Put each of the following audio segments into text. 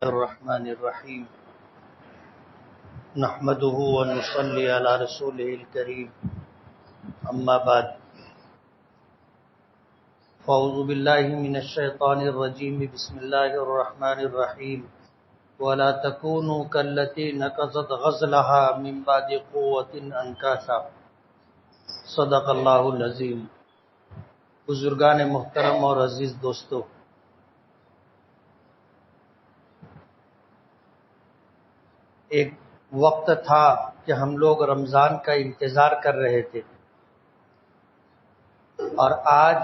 الرحمن الرحیم نحمده ونصلی علی رسوله الکریم اما بعد فاعوذ باللہ من الشیطان الرجیم بسم اللہ الرحمن الرحیم ولا تکونوا کالتی نقضت غزلها من بعد قوة انکاثا صدق اللہ العظیم۔ بزرگان محترم اور عزیز دوستو، ایک وقت تھا کہ ہم لوگ رمضان کا انتظار کر رہے تھے، اور آج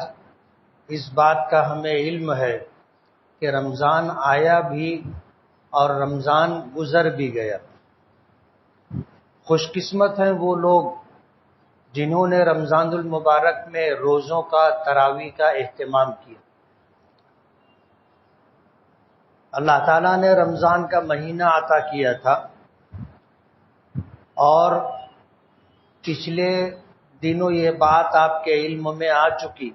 اس بات کا ہمیں علم ہے کہ رمضان آیا بھی اور رمضان گزر بھی گیا۔ خوش قسمت ہیں وہ لوگ جنہوں نے رمضان المبارک میں روزوں کا، تراویح کا اہتمام کیا۔ اللہ تعالیٰ نے رمضان کا مہینہ عطا کیا تھا، اور پچھلے دنوں یہ بات آپ کے علم میں آ چکی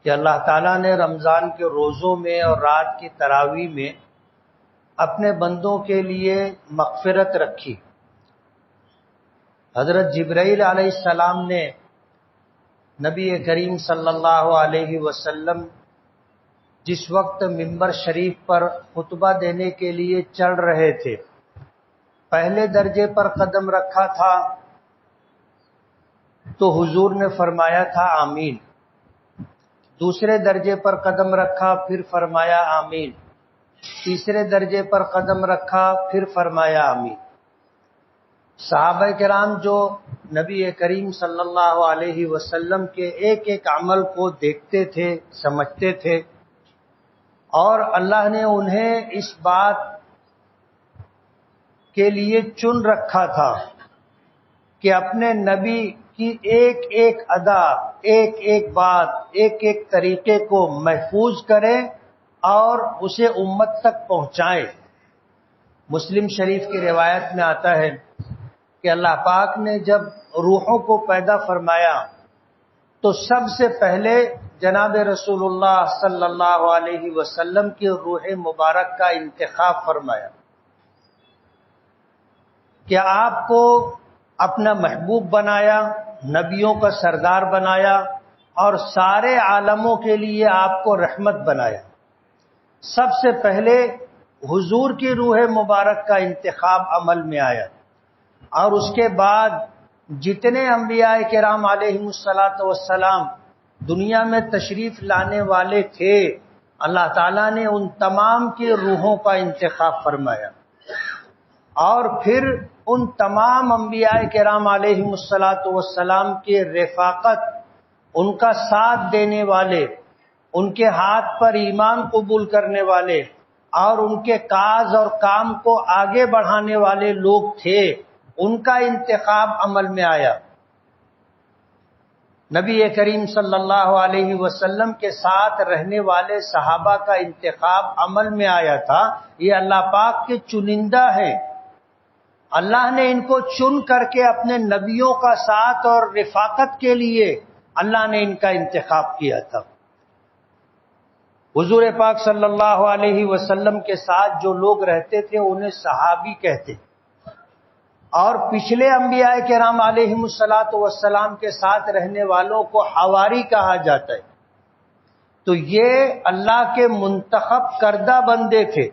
کہ اللہ تعالیٰ نے رمضان کے روزوں میں اور رات کی تراویح میں اپنے بندوں کے لیے مغفرت رکھی۔ حضرت جبرائیل علیہ السلام نے نبی کریم صلی اللہ علیہ وسلم جس وقت منبر شریف پر خطبہ دینے کے لیے چڑھ رہے تھے، پہلے درجے پر قدم رکھا تھا تو حضور نے فرمایا تھا آمین۔ دوسرے درجے پر قدم رکھا، پھر فرمایا آمین۔ تیسرے درجے پر قدم رکھا، پھر فرمایا آمین۔ صحابہ کرام جو نبی کریم صلی اللہ علیہ وسلم کے ایک ایک عمل کو دیکھتے تھے، سمجھتے تھے، اور اللہ نے انہیں اس بات کے لیے چن رکھا تھا کہ اپنے نبی کی ایک ایک ادا، ایک ایک بات، ایک ایک طریقے کو محفوظ کریں اور اسے امت تک پہنچائیں۔ مسلم شریف کی روایت میں آتا ہے کہ اللہ پاک نے جب روحوں کو پیدا فرمایا تو سب سے پہلے جناب رسول اللہ صلی اللہ علیہ وسلم کی روح مبارک کا انتخاب فرمایا کہ آپ کو اپنا محبوب بنایا، نبیوں کا سردار بنایا، اور سارے عالموں کے لیے آپ کو رحمت بنایا۔ سب سے پہلے حضور کی روح مبارک کا انتخاب عمل میں آیا، اور اس کے بعد جتنے انبیاء کرام علیہم الصلاۃ والسلام دنیا میں تشریف لانے والے تھے، اللہ تعالیٰ نے ان تمام کی روحوں کا انتخاب فرمایا، اور پھر ان تمام انبیاء کرام علیہم الصلاۃ والسلام کی رفاقت، ان کا ساتھ دینے والے، ان کے ہاتھ پر ایمان قبول کرنے والے اور ان کے کاز اور کام کو آگے بڑھانے والے لوگ تھے، ان کا انتخاب عمل میں آیا۔ نبی کریم صلی اللہ علیہ وسلم کے ساتھ رہنے والے صحابہ کا انتخاب عمل میں آیا تھا۔ یہ اللہ پاک کے چنندہ ہیں، اللہ نے ان کو چن کر کے اپنے نبیوں کا ساتھ اور رفاقت کے لیے اللہ نے ان کا انتخاب کیا تھا۔ حضور پاک صلی اللہ علیہ وسلم کے ساتھ جو لوگ رہتے تھے انہیں صحابی کہتے، اور پچھلے انبیاء کرام علیہم الصلاۃ والسلام کے ساتھ رہنے والوں کو حواری کہا جاتا ہے۔ تو یہ اللہ کے منتخب کردہ بندے تھے،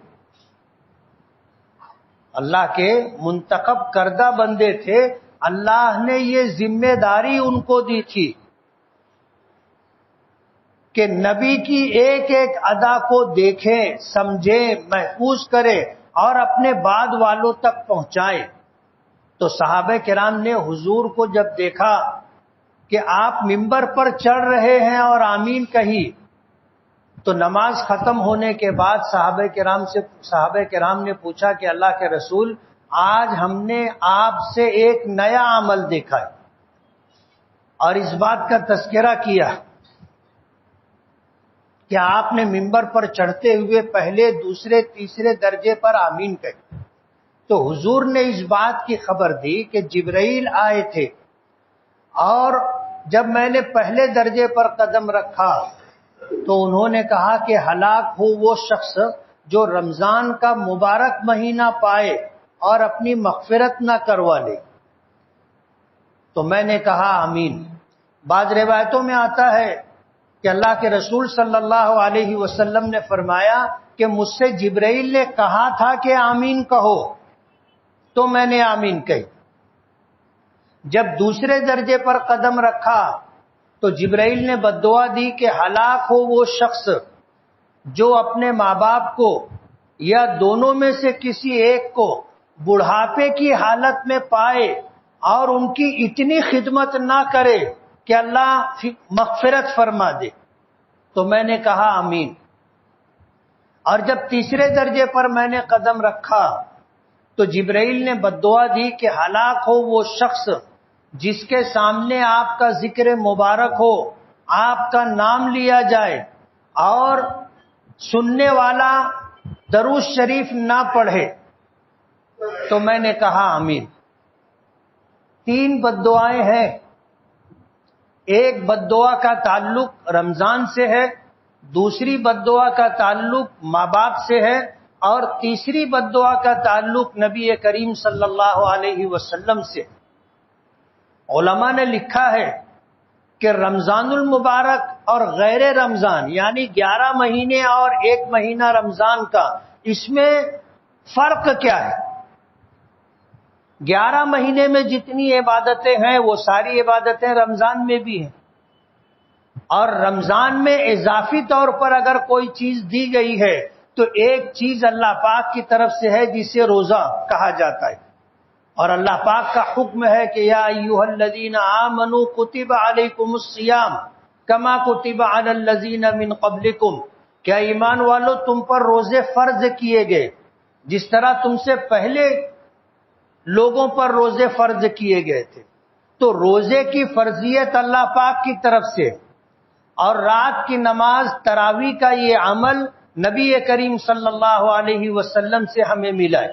اللہ کے منتخب کردہ بندے تھے۔ اللہ نے یہ ذمہ داری ان کو دی تھی کہ نبی کی ایک ایک ادا کو دیکھیں، سمجھیں، محفوظ کریں اور اپنے بعد والوں تک پہنچائیں۔ تو صحابہ کرام نے حضور کو جب دیکھا کہ آپ منبر پر چڑھ رہے ہیں اور آمین کہی، تو نماز ختم ہونے کے بعد صحابہ کرام نے پوچھا کہ اللہ کے رسول، آج ہم نے آپ سے ایک نیا عمل دیکھا ہے، اور اس بات کا تذکرہ کیا کہ آپ نے منبر پر چڑھتے ہوئے پہلے، دوسرے، تیسرے درجے پر آمین کہی۔ تو حضور نے اس بات کی خبر دی کہ جبرائیل آئے تھے، اور جب میں نے پہلے درجے پر قدم رکھا تو انہوں نے کہا کہ ہلاک ہو وہ شخص جو رمضان کا مبارک مہینہ پائے اور اپنی مغفرت نہ کروا لے۔ تو میں نے کہا آمین۔ بعض روایتوں میں آتا ہے کہ اللہ کے رسول صلی اللہ علیہ وسلم نے فرمایا کہ مجھ سے جبرائیل نے کہا تھا کہ آمین کہو، تو میں نے آمین کہی۔ جب دوسرے درجے پر قدم رکھا تو جبرائیل نے بد دعا دی کہ ہلاک ہو وہ شخص جو اپنے ماں باپ کو یا دونوں میں سے کسی ایک کو بڑھاپے کی حالت میں پائے اور ان کی اتنی خدمت نہ کرے کہ اللہ مغفرت فرما دے۔ تو میں نے کہا آمین۔ اور جب تیسرے درجے پر میں نے قدم رکھا تو جبرائیل نے بد دعا دی کہ ہلاک ہو وہ شخص جس کے سامنے آپ کا ذکر مبارک ہو، آپ کا نام لیا جائے اور سننے والا درود شریف نہ پڑھے۔ تو میں نے کہا آمین۔ 3 بد دعائیں ہیں۔ ایک بد دعا کا تعلق رمضان سے ہے، دوسری بد دعا کا تعلق ماں باپ سے ہے، اور تیسری بد دعا کا تعلق نبی کریم صلی اللہ علیہ وسلم سے۔ علماء نے لکھا ہے کہ رمضان المبارک اور غیر رمضان یعنی 11 مہینے اور 1 مہینہ رمضان کا، اس میں فرق کیا ہے؟ 11 مہینے میں جتنی عبادتیں ہیں وہ ساری عبادتیں رمضان میں بھی ہیں، اور رمضان میں اضافی طور پر اگر کوئی چیز دی گئی ہے تو ایک چیز اللہ پاک کی طرف سے ہے جسے روزہ کہا جاتا ہے، اور اللہ پاک کا حکم ہے کہ یا ایھا الذین آمنوا کتب علیکم الصیام کما کتب علی الذین من قبلکم، کیا ایمان والو تم پر روزے فرض کیے گئے جس طرح تم سے پہلے لوگوں پر روزے فرض کیے گئے تھے۔ تو روزے کی فرضیت اللہ پاک کی طرف سے، اور رات کی نماز تراویح کا یہ عمل نبی کریم صلی اللہ علیہ وسلم سے ہمیں ملا ہے۔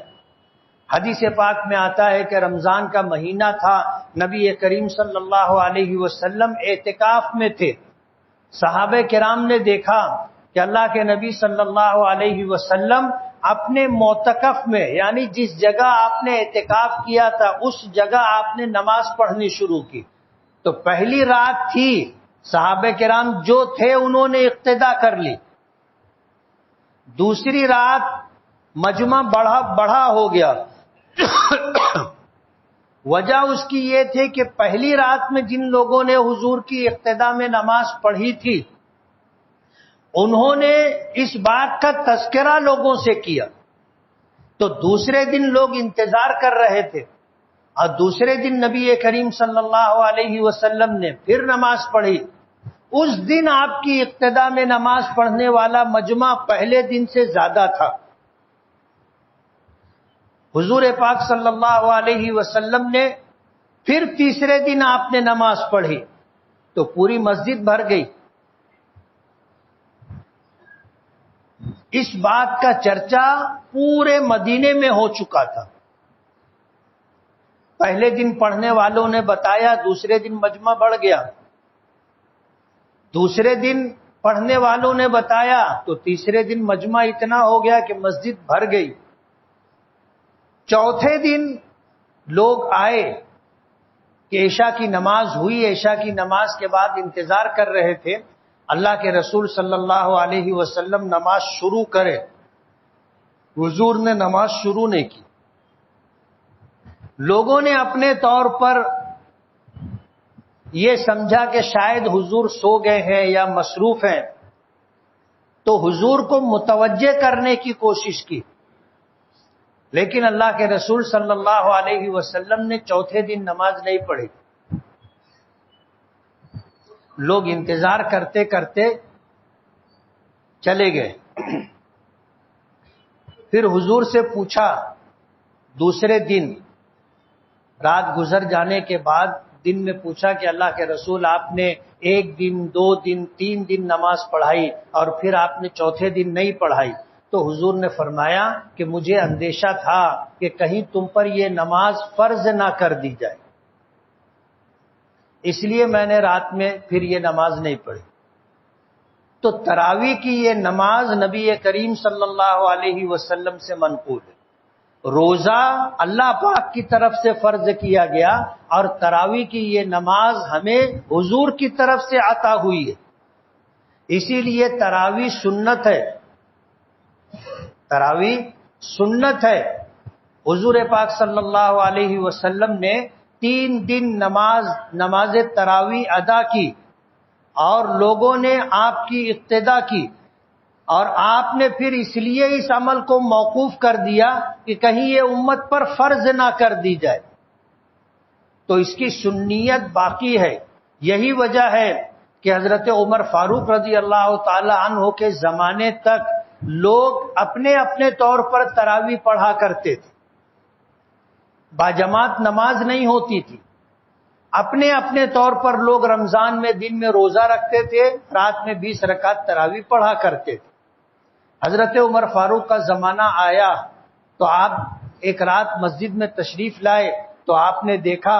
حدیث پاک میں آتا ہے کہ رمضان کا مہینہ تھا، نبی کریم صلی اللہ علیہ وسلم اعتکاف میں تھے۔ صحابہ کرام نے دیکھا کہ اللہ کے نبی صلی اللہ علیہ وسلم اپنے معتکف میں یعنی جس جگہ آپ نے اعتکاف کیا تھا اس جگہ آپ نے نماز پڑھنی شروع کی۔ تو پہلی رات تھی، صحابہ کرام جو تھے انہوں نے اقتدا کر لی۔ دوسری رات مجمع بڑھا ہو گیا۔ وجہ اس کی یہ تھی کہ پہلی رات میں جن لوگوں نے حضور کی اقتدا میں نماز پڑھی تھی انہوں نے اس بات کا تذکرہ لوگوں سے کیا، تو دوسرے دن لوگ انتظار کر رہے تھے، اور دوسرے دن نبی کریم صلی اللہ علیہ وسلم نے پھر نماز پڑھی۔ اس دن آپ کی اقتدا میں نماز پڑھنے والا مجمع پہلے دن سے زیادہ تھا۔ حضور پاک صلی اللہ علیہ وسلم نے پھر تیسرے دن آپ نے نماز پڑھی تو پوری مسجد بھر گئی۔ اس بات کا چرچا پورے مدینے میں ہو چکا تھا۔ پہلے دن پڑھنے والوں نے بتایا، دوسرے دن مجمع بڑھ گیا، دوسرے دن پڑھنے والوں نے بتایا تو تیسرے دن مجمع اتنا ہو گیا کہ مسجد بھر گئی۔ چوتھے دن لوگ آئے کہ عشاء کی نماز ہوئی، عشاء کی نماز کے بعد انتظار کر رہے تھے اللہ کے رسول صلی اللہ علیہ وسلم نماز شروع کرے۔ حضور نے نماز شروع نہیں کی۔ لوگوں نے اپنے طور پر یہ سمجھا کہ شاید حضور سو گئے ہیں یا مصروف ہیں، تو حضور کو متوجہ کرنے کی کوشش کی، لیکن اللہ کے رسول صلی اللہ علیہ وسلم نے چوتھے دن نماز نہیں پڑھی۔ لوگ انتظار کرتے کرتے چلے گئے۔ پھر حضور سے پوچھا دوسرے دن رات گزر جانے کے بعد دن میں پوچھا کہ اللہ کے رسول آپ نے 1 دن 2 دن 3 دن نماز پڑھائی اور پھر آپ نے چوتھے دن نہیں پڑھائی، تو حضور نے فرمایا کہ مجھے اندیشہ تھا کہ کہیں تم پر یہ نماز فرض نہ کر دی جائے، اس لیے میں نے رات میں پھر یہ نماز نہیں پڑھی۔ تو تراویح کی یہ نماز نبی کریم صلی اللہ علیہ وسلم سے منقول ہے۔ روزہ اللہ پاک کی طرف سے فرض کیا گیا اور تراویح کی یہ نماز ہمیں حضور کی طرف سے عطا ہوئی ہے، اسی لیے تراویح سنت ہے۔ تراویح سنت ہے۔ حضور پاک صلی اللہ علیہ وسلم نے 3 دن نماز تراویح ادا کی اور لوگوں نے آپ کی اقتدا کی، اور آپ نے پھر اس لیے اس عمل کو موقوف کر دیا کہ کہیں یہ امت پر فرض نہ کر دی جائے، تو اس کی سنیت باقی ہے۔ یہی وجہ ہے کہ حضرت عمر فاروق رضی اللہ تعالی عنہ کے زمانے تک لوگ اپنے اپنے طور پر تراویح پڑھا کرتے تھے، باجماعت نماز نہیں ہوتی تھی، اپنے اپنے طور پر لوگ رمضان میں دن میں روزہ رکھتے تھے، رات میں 20 رکعت تراویح پڑھا کرتے تھے۔ حضرت عمر فاروق کا زمانہ آیا تو آپ ایک رات مسجد میں تشریف لائے تو آپ نے دیکھا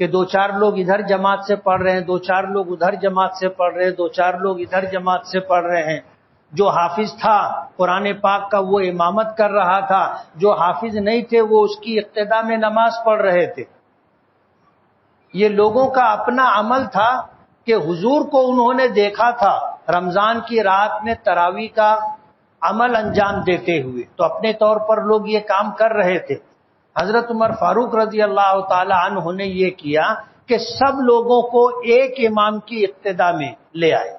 کہ 2-4 لوگ ادھر جماعت سے پڑھ رہے ہیں، 2-4 لوگ ادھر جماعت سے پڑھ رہے ہیں، 2-4 لوگ ادھر جماعت سے پڑھ رہے ہیں۔ جو حافظ تھا قرآن پاک کا وہ امامت کر رہا تھا، جو حافظ نہیں تھے وہ اس کی اقتدا میں نماز پڑھ رہے تھے۔ یہ لوگوں کا اپنا عمل تھا کہ حضور کو انہوں نے دیکھا تھا رمضان کی رات میں تراویح کا عمل انجام دیتے ہوئے، تو اپنے طور پر لوگ یہ کام کر رہے تھے۔ حضرت عمر فاروق رضی اللہ تعالی عنہ نے یہ کیا کہ سب لوگوں کو ایک امام کی اقتدا میں لے آئے۔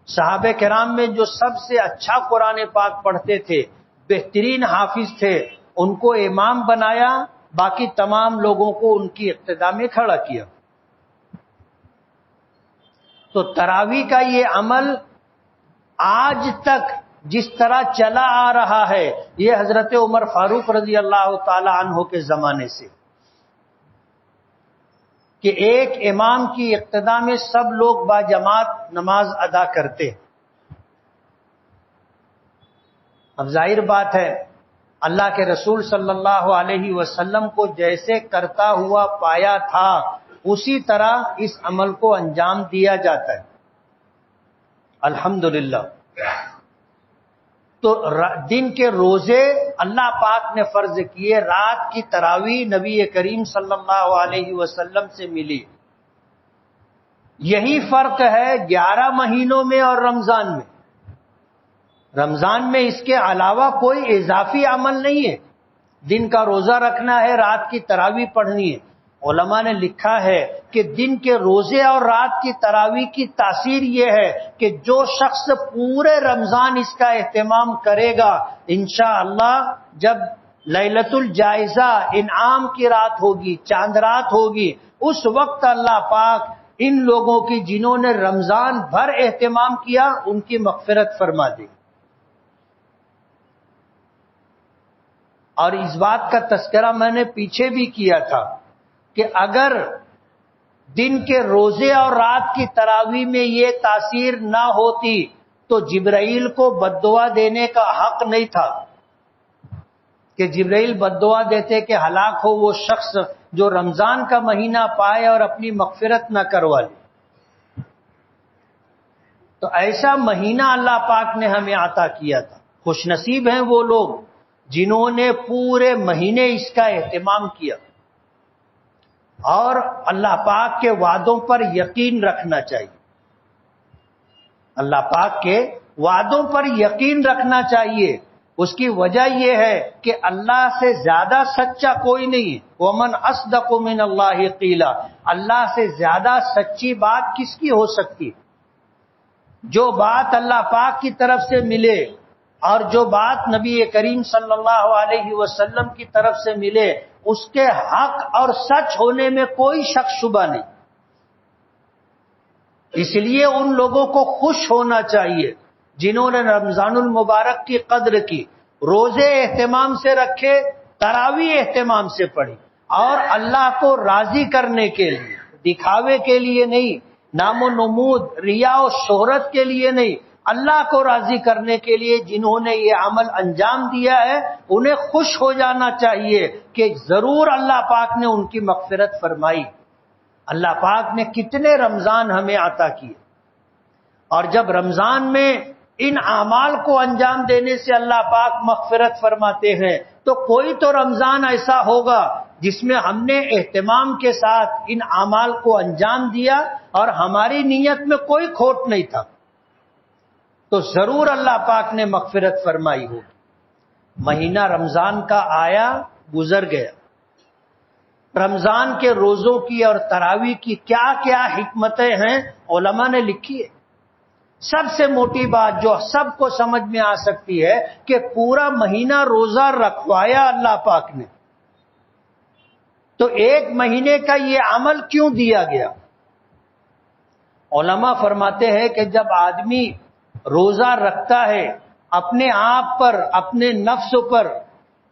صحابہ کرام میں جو سب سے اچھا قرآن پاک پڑھتے تھے، بہترین حافظ تھے، ان کو امام بنایا، باقی تمام لوگوں کو ان کی اقتدا میں کھڑا کیا۔ تو تراویح کا یہ عمل آج تک جس طرح چلا آ رہا ہے، یہ حضرت عمر فاروق رضی اللہ تعالی عنہ کے زمانے سے، کہ ایک امام کی اقتدا میں سب لوگ باجماعت نماز ادا کرتے۔ اب ظاہر بات ہے اللہ کے رسول صلی اللہ علیہ وسلم کو جیسے کرتا ہوا پایا تھا اسی طرح اس عمل کو انجام دیا جاتا ہے، الحمدللہ۔ تو دن کے روزے اللہ پاک نے فرض کیے، رات کی تراویح نبی کریم صلی اللہ علیہ وسلم سے ملی۔ یہی فرق ہے 11 مہینوں میں اور رمضان میں۔ رمضان میں اس کے علاوہ کوئی اضافی عمل نہیں ہے، دن کا روزہ رکھنا ہے، رات کی تراویح پڑھنی ہے۔ علماء نے لکھا ہے کہ دن کے روزے اور رات کی تراویح کی تاثیر یہ ہے کہ جو شخص پورے رمضان اس کا اہتمام کرے گا، انشاءاللہ جب لیلۃ الجائزہ انعام کی رات ہوگی، چاند رات ہوگی، اس وقت اللہ پاک ان لوگوں کی جنہوں نے رمضان بھر اہتمام کیا ان کی مغفرت فرما دے۔ اور اس بات کا تذکرہ میں نے پیچھے بھی کیا تھا کہ اگر دن کے روزے اور رات کی تراویح میں یہ تاثیر نہ ہوتی تو جبرائیل کو بد دعا دینے کا حق نہیں تھا، کہ جبرائیل بد دعا دیتے کہ ہلاک ہو وہ شخص جو رمضان کا مہینہ پائے اور اپنی مغفرت نہ کروا لے۔ تو ایسا مہینہ اللہ پاک نے ہمیں عطا کیا تھا۔ خوش نصیب ہیں وہ لوگ جنہوں نے پورے مہینے اس کا اہتمام کیا، اور اللہ پاک کے وعدوں پر یقین رکھنا چاہیے۔ اللہ پاک کے وعدوں پر یقین رکھنا چاہیے۔ اس کی وجہ یہ ہے کہ اللہ سے زیادہ سچا کوئی نہیں ہے۔ وَمَنْ أَصْدَقُ مِنَ اللَّهِ قِيلًا، اللہ سے زیادہ سچی بات کس کی ہو سکتی؟ جو بات اللہ پاک کی طرف سے ملے اور جو بات نبی کریم صلی اللہ علیہ وسلم کی طرف سے ملے، اس کے حق اور سچ ہونے میں کوئی شک شبہ نہیں۔ اس لیے ان لوگوں کو خوش ہونا چاہیے جنہوں نے رمضان المبارک کی قدر کی، روزے اہتمام سے رکھے، تراویح اہتمام سے پڑھی، اور اللہ کو راضی کرنے کے لیے، دکھاوے کے لیے نہیں، نام و نمود، ریا و شہرت کے لیے نہیں، اللہ کو راضی کرنے کے لیے جنہوں نے یہ عمل انجام دیا ہے انہیں خوش ہو جانا چاہیے کہ ضرور اللہ پاک نے ان کی مغفرت فرمائی۔ اللہ پاک نے کتنے رمضان ہمیں عطا کیے، اور جب رمضان میں ان اعمال کو انجام دینے سے اللہ پاک مغفرت فرماتے ہیں، تو کوئی تو رمضان ایسا ہوگا جس میں ہم نے اہتمام کے ساتھ ان اعمال کو انجام دیا اور ہماری نیت میں کوئی کھوٹ نہیں تھا، تو ضرور اللہ پاک نے مغفرت فرمائی ہوگی۔ مہینہ رمضان کا آیا، گزر گیا۔ رمضان کے روزوں کی اور تراویح کی کیا کیا حکمتیں ہیں علماء نے لکھی ہے۔ سب سے موٹی بات جو سب کو سمجھ میں آ سکتی ہے کہ پورا مہینہ روزہ رکھوایا اللہ پاک نے، تو ایک مہینے کا یہ عمل کیوں دیا گیا؟ علماء فرماتے ہیں کہ جب آدمی روزہ رکھتا ہے، اپنے آپ پر، اپنے نفس پر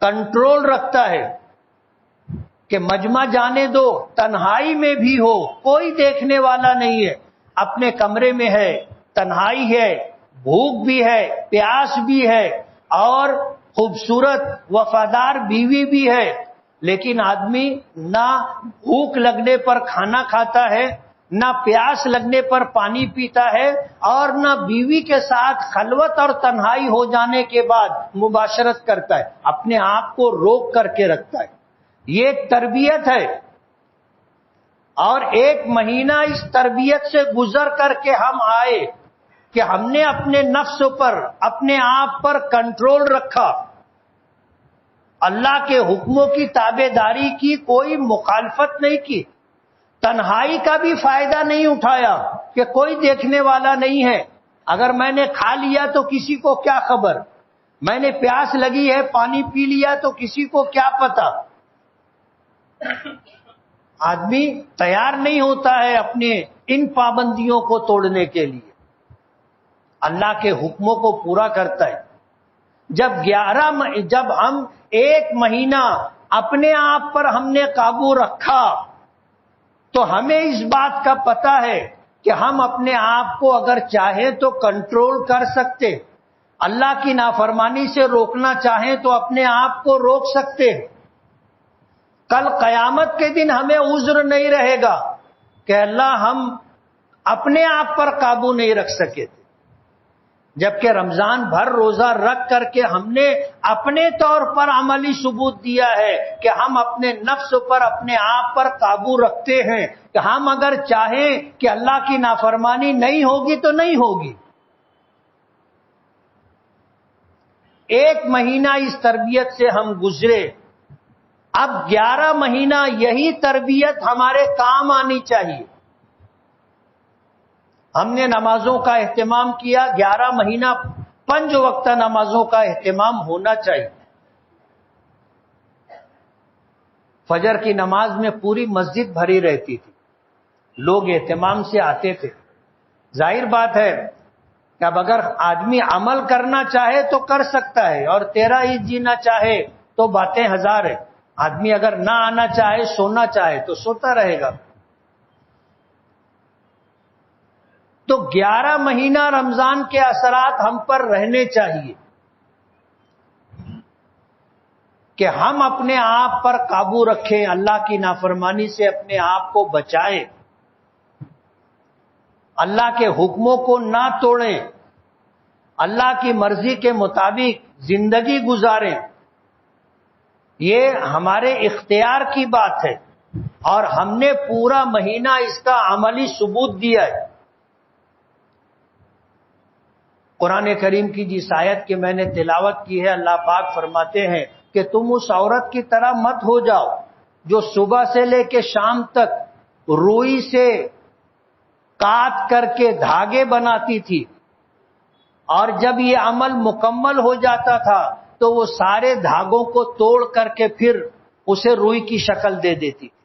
کنٹرول رکھتا ہے کہ مجمع جانے دو، تنہائی میں بھی ہو، کوئی دیکھنے والا نہیں ہے، اپنے کمرے میں ہے، تنہائی ہے، بھوک بھی ہے، پیاس بھی ہے، اور خوبصورت وفادار بیوی بھی ہے، لیکن آدمی نہ بھوک لگنے پر کھانا کھاتا ہے، نہ پیاس لگنے پر پانی پیتا ہے، اور نہ بیوی کے ساتھ خلوت اور تنہائی ہو جانے کے بعد مباشرت کرتا ہے، اپنے آپ کو روک کر کے رکھتا ہے۔ یہ ایک تربیت ہے، اور ایک مہینہ اس تربیت سے گزر کر کے ہم آئے کہ ہم نے اپنے نفس پر، اپنے آپ پر کنٹرول رکھا، اللہ کے حکموں کی تابع داری کی، کوئی مخالفت نہیں کی، تنہائی کا بھی فائدہ نہیں اٹھایا کہ کوئی دیکھنے والا نہیں ہے، اگر میں نے کھا لیا تو کسی کو کیا خبر، میں نے پیاس لگی ہے پانی پی لیا تو کسی کو کیا پتا۔ آدمی تیار نہیں ہوتا ہے اپنے ان پابندیوں کو توڑنے کے لیے، اللہ کے حکموں کو پورا کرتا ہے۔ جب ہم ایک مہینہ اپنے آپ پر ہم نے قابو رکھا، تو ہمیں اس بات کا پتہ ہے کہ ہم اپنے آپ کو اگر چاہیں تو کنٹرول کر سکتے، اللہ کی نافرمانی سے روکنا چاہیں تو اپنے آپ کو روک سکتے۔ کل قیامت کے دن ہمیں عذر نہیں رہے گا کہ اللہ ہم اپنے آپ پر قابو نہیں رکھ سکے تھے، جبکہ رمضان بھر روزہ رکھ کر کے ہم نے اپنے طور پر عملی ثبوت دیا ہے کہ ہم اپنے نفس پر، اپنے آپ پر قابو رکھتے ہیں، کہ ہم اگر چاہیں کہ اللہ کی نافرمانی نہیں ہوگی تو نہیں ہوگی۔ ایک مہینہ اس تربیت سے ہم گزرے، اب 11 مہینہ یہی تربیت ہمارے کام آنی چاہیے۔ ہم نے نمازوں کا اہتمام کیا، 11 مہینہ 5 وقت نمازوں کا اہتمام ہونا چاہیے۔ فجر کی نماز میں پوری مسجد بھری رہتی تھی، لوگ اہتمام سے آتے تھے۔ ظاہر بات ہے کہ اب اگر آدمی عمل کرنا چاہے تو کر سکتا ہے، اور 13 عید جینا چاہے تو باتیں ہزار ہیں۔ آدمی اگر نہ آنا چاہے، سونا چاہے تو سوتا رہے گا۔ تو 11 مہینہ رمضان کے اثرات ہم پر رہنے چاہیے کہ ہم اپنے آپ پر قابو رکھیں، اللہ کی نافرمانی سے اپنے آپ کو بچائیں، اللہ کے حکموں کو نہ توڑیں، اللہ کی مرضی کے مطابق زندگی گزاریں۔ یہ ہمارے اختیار کی بات ہے، اور ہم نے پورا مہینہ اس کا عملی ثبوت دیا ہے۔ قرآن کریم کی جس آیت کی میں نے تلاوت کی ہے، اللہ پاک فرماتے ہیں کہ تم اس عورت کی طرح مت ہو جاؤ جو صبح سے لے کے شام تک روئی سے کاٹ کر کے دھاگے بناتی تھی، اور جب یہ عمل مکمل ہو جاتا تھا تو وہ سارے دھاگوں کو توڑ کر کے پھر اسے روئی کی شکل دے دیتی تھی۔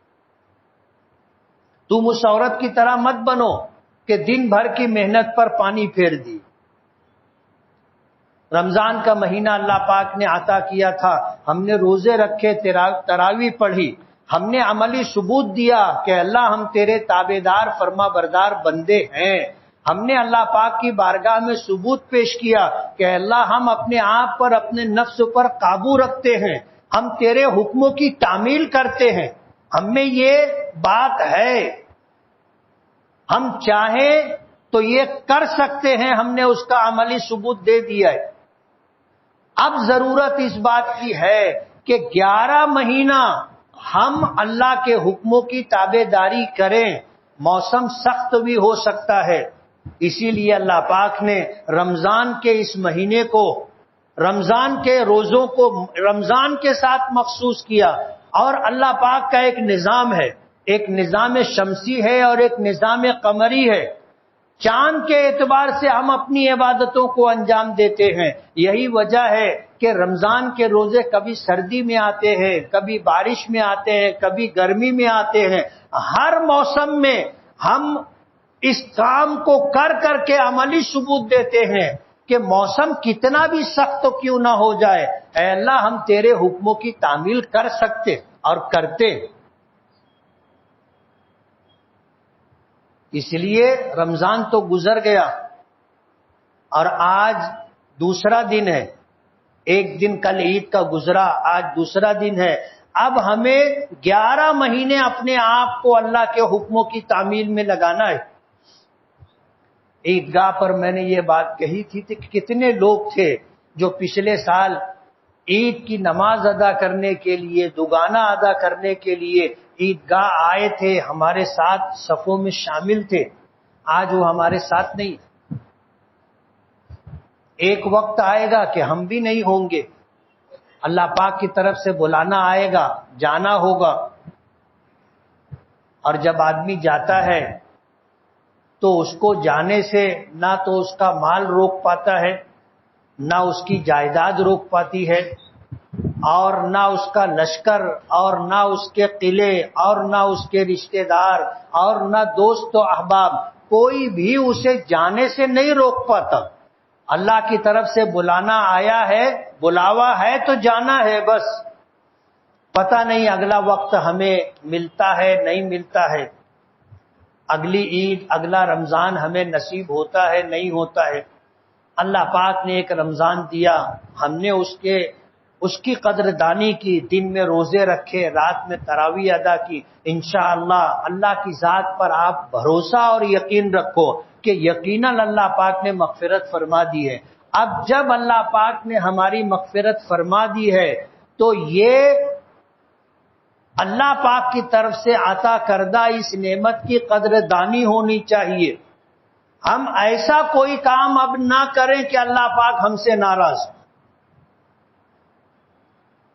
تم اس عورت کی طرح مت بنو کہ دن بھر کی محنت پر پانی پھیر دی۔ رمضان کا مہینہ اللہ پاک نے عطا کیا تھا، ہم نے روزے رکھے، تراویح پڑھی، ہم نے عملی ثبوت دیا کہ اللہ ہم تیرے تابعدار فرما بردار بندے ہیں۔ ہم نے اللہ پاک کی بارگاہ میں ثبوت پیش کیا کہ اللہ ہم اپنے آپ پر، اپنے نفس پر قابو رکھتے ہیں، ہم تیرے حکموں کی تعمیل کرتے ہیں، ہم میں یہ بات ہے۔ ہم چاہیں تو یہ کر سکتے ہیں، ہم نے اس کا عملی ثبوت دے دیا ہے۔ اب ضرورت اس بات کی ہے کہ 11 مہینہ ہم اللہ کے حکموں کی تابع داری کریں۔ موسم سخت بھی ہو سکتا ہے، اسی لیے اللہ پاک نے رمضان کے اس مہینے کو، رمضان کے روزوں کو رمضان کے ساتھ مخصوص کیا۔ اور اللہ پاک کا ایک نظام ہے، ایک نظام شمسی ہے اور ایک نظام قمری ہے۔ چاند کے اعتبار سے ہم اپنی عبادتوں کو انجام دیتے ہیں۔ یہی وجہ ہے کہ رمضان کے روزے کبھی سردی میں آتے ہیں، کبھی بارش میں آتے ہیں، کبھی گرمی میں آتے ہیں۔ ہر موسم میں ہم اس کام کو کر کر کے عملی ثبوت دیتے ہیں کہ موسم کتنا بھی سخت کیوں نہ ہو جائے، اے اللہ ہم تیرے حکموں کی تعمیل کر سکتے اور کرتے۔ اس لیے رمضان تو گزر گیا اور آج دوسرا دن ہے، ایک دن کل عید کا گزرا، آج دوسرا دن ہے۔ اب ہمیں 11 مہینے اپنے آپ کو اللہ کے حکموں کی تعمیل میں لگانا ہے۔ عیدگاہ پر میں نے یہ بات کہی تھی کہ کتنے لوگ تھے جو پچھلے سال عید کی نماز ادا کرنے کے لیے، دوگانہ ادا کرنے کے لیے عیدگاہ آئے تھے، ہمارے ساتھ صفوں میں شامل تھے۔ آج وہ ہمارے ساتھ نہیں۔ ایک وقت آئے گا کہ ہم بھی نہیں ہوں گے، اللہ پاک کی طرف سے بلانا آئے گا، جانا ہوگا۔ اور جب آدمی جاتا ہے تو اس کو جانے سے نہ تو اس کا مال روک پاتا ہے، نہ اس کی جائیداد روک پاتی ہے، اور نہ اس کا لشکر، اور نہ اس کے قلعے، اور نہ اس کے رشتہ دار، اور نہ دوست و احباب، کوئی بھی اسے جانے سے نہیں روک پاتا۔ اللہ کی طرف سے بلانا آیا ہے، بلاوا ہے تو جانا ہے بس۔ پتہ نہیں اگلا وقت ہمیں ملتا ہے نہیں ملتا ہے، اگلی عید، اگلا رمضان ہمیں نصیب ہوتا ہے نہیں ہوتا ہے۔ اللہ پاک نے ایک رمضان دیا، ہم نے اس کی قدردانی کی، دن میں روزے رکھے، رات میں تراویح ادا کی۔ انشاءاللہ اللہ کی ذات پر آپ بھروسہ اور یقین رکھو کہ یقیناً اللہ پاک نے مغفرت فرما دی ہے۔ اب جب اللہ پاک نے ہماری مغفرت فرما دی ہے تو یہ اللہ پاک کی طرف سے عطا کردہ اس نعمت کی قدردانی ہونی چاہیے۔ ہم ایسا کوئی کام اب نہ کریں کہ اللہ پاک ہم سے ناراض ہو۔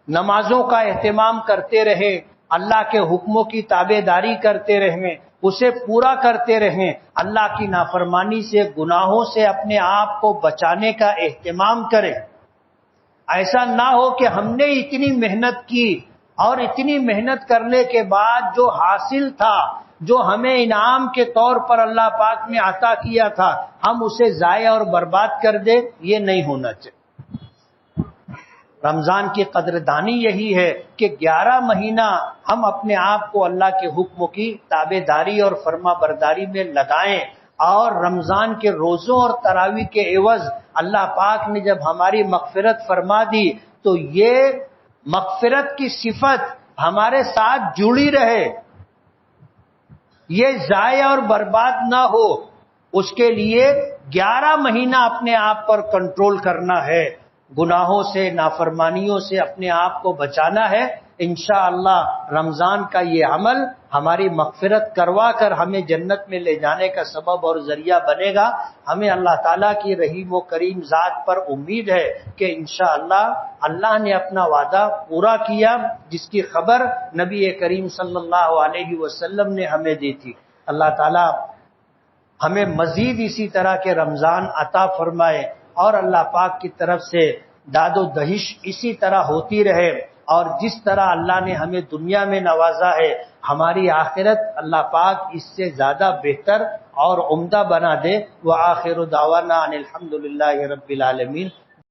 نمازوں کا اہتمام کرتے رہیں، اللہ کے حکموں کی تابع داری کرتے رہیں، اسے پورا کرتے رہیں، اللہ کی نافرمانی سے، گناہوں سے اپنے آپ کو بچانے کا اہتمام کریں۔ ایسا نہ ہو کہ ہم نے اتنی محنت کی اور اتنی محنت کرنے کے بعد جو حاصل تھا، جو ہمیں انعام کے طور پر اللہ پاک نے عطا کیا تھا، ہم اسے ضائع اور برباد کر دیں، یہ نہیں ہونا چاہیے۔ رمضان کی قدردانی یہی ہے کہ 11 مہینہ ہم اپنے آپ کو اللہ کے حکم کی تابع داری اور فرما برداری میں لگائیں، اور رمضان کے روزوں اور تراویح کے عوض اللہ پاک نے جب ہماری مغفرت فرما دی تو یہ مغفرت کی صفت ہمارے ساتھ جڑی رہے، یہ ضائع اور برباد نہ ہو، اس کے لیے 11 مہینہ اپنے آپ پر کنٹرول کرنا ہے، گناہوں سے، نافرمانیوں سے اپنے آپ کو بچانا ہے۔ انشاءاللہ رمضان کا یہ عمل ہماری مغفرت کروا کر ہمیں جنت میں لے جانے کا سبب اور ذریعہ بنے گا۔ ہمیں اللہ تعالیٰ کی رحیم و کریم ذات پر امید ہے کہ انشاءاللہ اللہ نے اپنا وعدہ پورا کیا، جس کی خبر نبی کریم صلی اللہ علیہ وسلم نے ہمیں دی تھی۔ اللہ تعالیٰ ہمیں مزید اسی طرح کے رمضان عطا فرمائے، اور اللہ پاک کی طرف سے داد و دہش اسی طرح ہوتی رہے، اور جس طرح اللہ نے ہمیں دنیا میں نوازا ہے، ہماری آخرت اللہ پاک اس سے زیادہ بہتر اور عمدہ بنا دے۔ وآخر دعوانا ان الحمدللہ رب العالمین۔